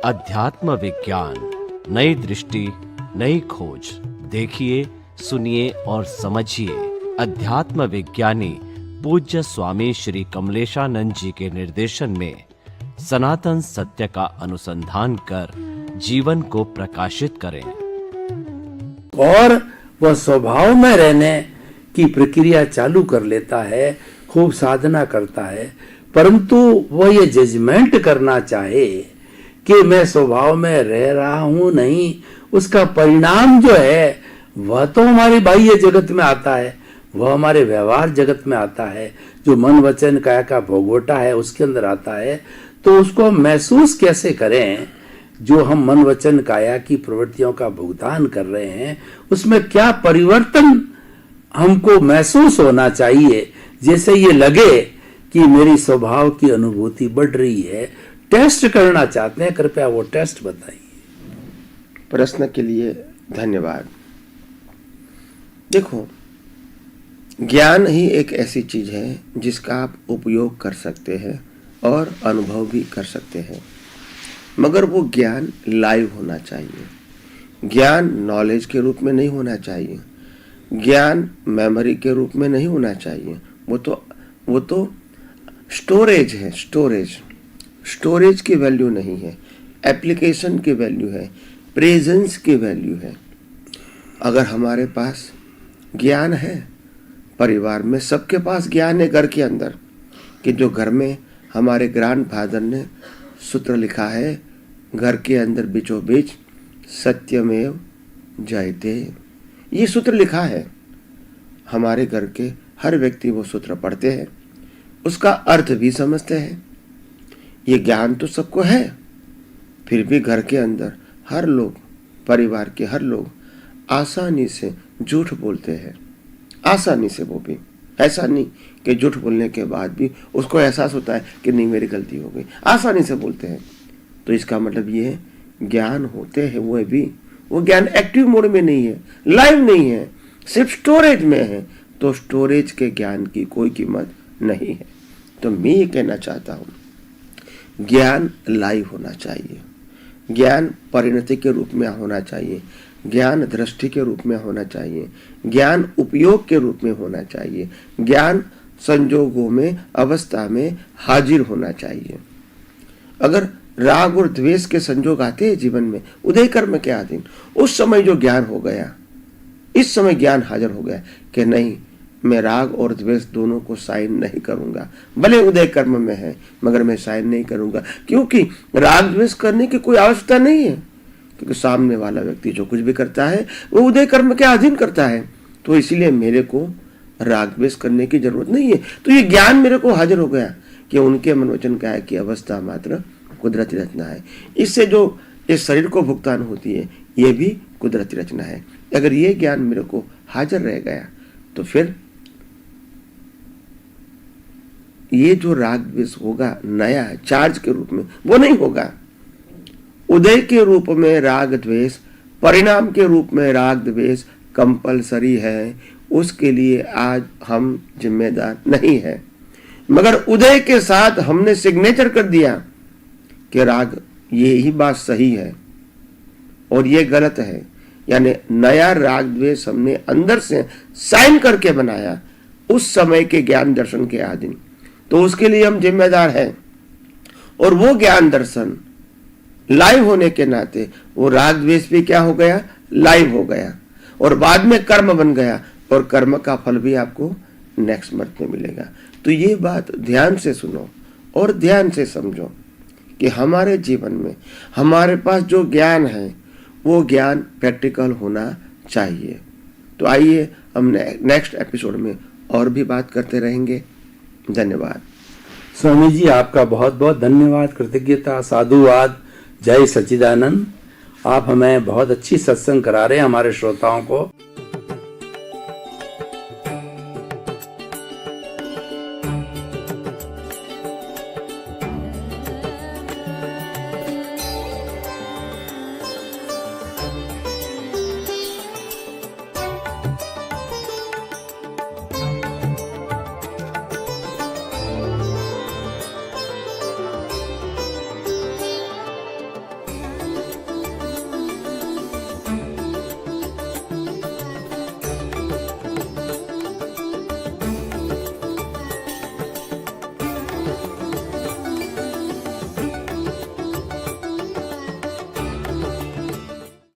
अध्यात्म विज्ञान, नई दृष्टि, नई खोज। देखिए, सुनिए और समझिए। अध्यात्म विज्ञानी पूज्य स्वामी श्री कमलेशानंद जी के निर्देशन में सनातन सत्य का अनुसंधान कर जीवन को प्रकाशित करें। और वह स्वभाव में रहने की प्रक्रिया चालू कर लेता है, खूब साधना करता है, परंतु वह ये जजमेंट करना चाहे कि मैं स्वभाव में रह रहा हूं नहीं, उसका परिणाम जो है वह तो हमारे बाह्य जगत में आता है, वह हमारे व्यवहार जगत में आता है, जो मन वचन काया का भोगवटा है उसके अंदर आता है। तो उसको हम महसूस कैसे करें? जो हम मन वचन काया की प्रवृत्तियों का भुगतान कर रहे हैं, उसमें क्या परिवर्तन हमको महसूस होना चाहिए, जैसे ये लगे कि मेरी स्वभाव की अनुभूति बढ़ रही है। टेस्ट करना चाहते हैं, कृपया वो टेस्ट बताइए। प्रश्न के लिए धन्यवाद। देखो, ज्ञान ही एक ऐसी चीज है जिसका आप उपयोग कर सकते हैं और अनुभव भी कर सकते हैं, मगर वो ज्ञान लाइव होना चाहिए। ज्ञान नॉलेज के रूप में नहीं होना चाहिए, ज्ञान मेमोरी के रूप में नहीं होना चाहिए। वो तो स्टोरेज है। स्टोरेज की वैल्यू नहीं है, एप्लीकेशन की वैल्यू है, प्रेजेंस की वैल्यू है। अगर हमारे पास ज्ञान है, परिवार में सबके पास ज्ञान है, घर के अंदर, कि जो घर में हमारे ग्रैंडफादर ने सूत्र लिखा है, घर के अंदर बीचों बीच सत्यमेव जयते, ये सूत्र लिखा है। हमारे घर के हर व्यक्ति वो सूत्र पढ़ते हैं, उसका अर्थ भी समझते हैं। ये ज्ञान तो सबको है, फिर भी घर के अंदर हर लोग, परिवार के हर लोग आसानी से झूठ बोलते हैं, आसानी से। वो भी ऐसा नहीं कि झूठ बोलने के बाद भी उसको एहसास होता है कि नहीं मेरी गलती हो गई, आसानी से बोलते हैं। तो इसका मतलब ये है, ज्ञान होते हैं वो ज्ञान एक्टिव मोड में नहीं है, लाइव नहीं है, सिर्फ स्टोरेज में है। तो स्टोरेज के ज्ञान की कोई कीमत नहीं है। तो मैं ये कहना चाहता हूँ, ज्ञान लाइव होना चाहिए, ज्ञान परिणति के रूप में होना चाहिए, ज्ञान दृष्टि के रूप में होना चाहिए, ज्ञान उपयोग के रूप में होना चाहिए, ज्ञान संजोगों में, अवस्था में हाजिर होना चाहिए। अगर राग और द्वेष के संजोग आते हैं जीवन में, उदय कर्म के अधीन, उस समय जो ज्ञान हो गया, इस समय ज्ञान हाजिर हो गया कि नहीं, मैं राग और द्वेष दोनों को साइन नहीं करूंगा। भले उदय कर्म में है, मगर मैं साइन नहीं करूंगा, क्योंकि राग द्वेष करने की कोई आवश्यकता नहीं है, क्योंकि सामने वाला व्यक्ति जो कुछ भी करता है वो उदय कर्म के अधीन करता है। तो इसीलिए मेरे को राग द्वेष करने की जरूरत नहीं है। तो ये ज्ञान मेरे को हाजिर हो गया कि उनके मन वचन काया की अवस्था मात्र कुदरती रचना है। इससे जो इस शरीर को भुगतान होती है, ये भी कुदरती रचना है। अगर ये ज्ञान मेरे को हाजिर रह गया, तो फिर ये जो राग द्वेष होगा नया है, चार्ज के रूप में, वो नहीं होगा। उदय के रूप में राग द्वेष, परिणाम के रूप में राग द्वेष कंपलसरी है, उसके लिए आज हम जिम्मेदार नहीं है। मगर उदय के साथ हमने सिग्नेचर कर दिया कि राग, ये ही बात सही है और ये गलत है, यानी नया राग द्वेष हमने अंदर से साइन करके बनाया, उस समय के ज्ञान दर्शन के अधीन। तो उसके लिए हम जिम्मेदार हैं। और वो ज्ञान दर्शन लाइव होने के नाते वो राग द्वेष भी क्या हो गया, लाइव हो गया, और बाद में कर्म बन गया, और कर्म का फल भी आपको नेक्स्ट बर्थ में मिलेगा। तो ये बात ध्यान से सुनो और ध्यान से समझो कि हमारे जीवन में हमारे पास जो ज्ञान है, वो ज्ञान प्रैक्टिकल होना चाहिए। तो आइए हम नेक्स्ट एपिसोड में और भी बात करते रहेंगे। धन्यवाद। स्वामी जी, आपका बहुत बहुत धन्यवाद, कृतज्ञता, साधुवाद। जय सच्चिदानंद। आप हमें बहुत अच्छी सत्संग करा रहे हैं हमारे श्रोताओं को।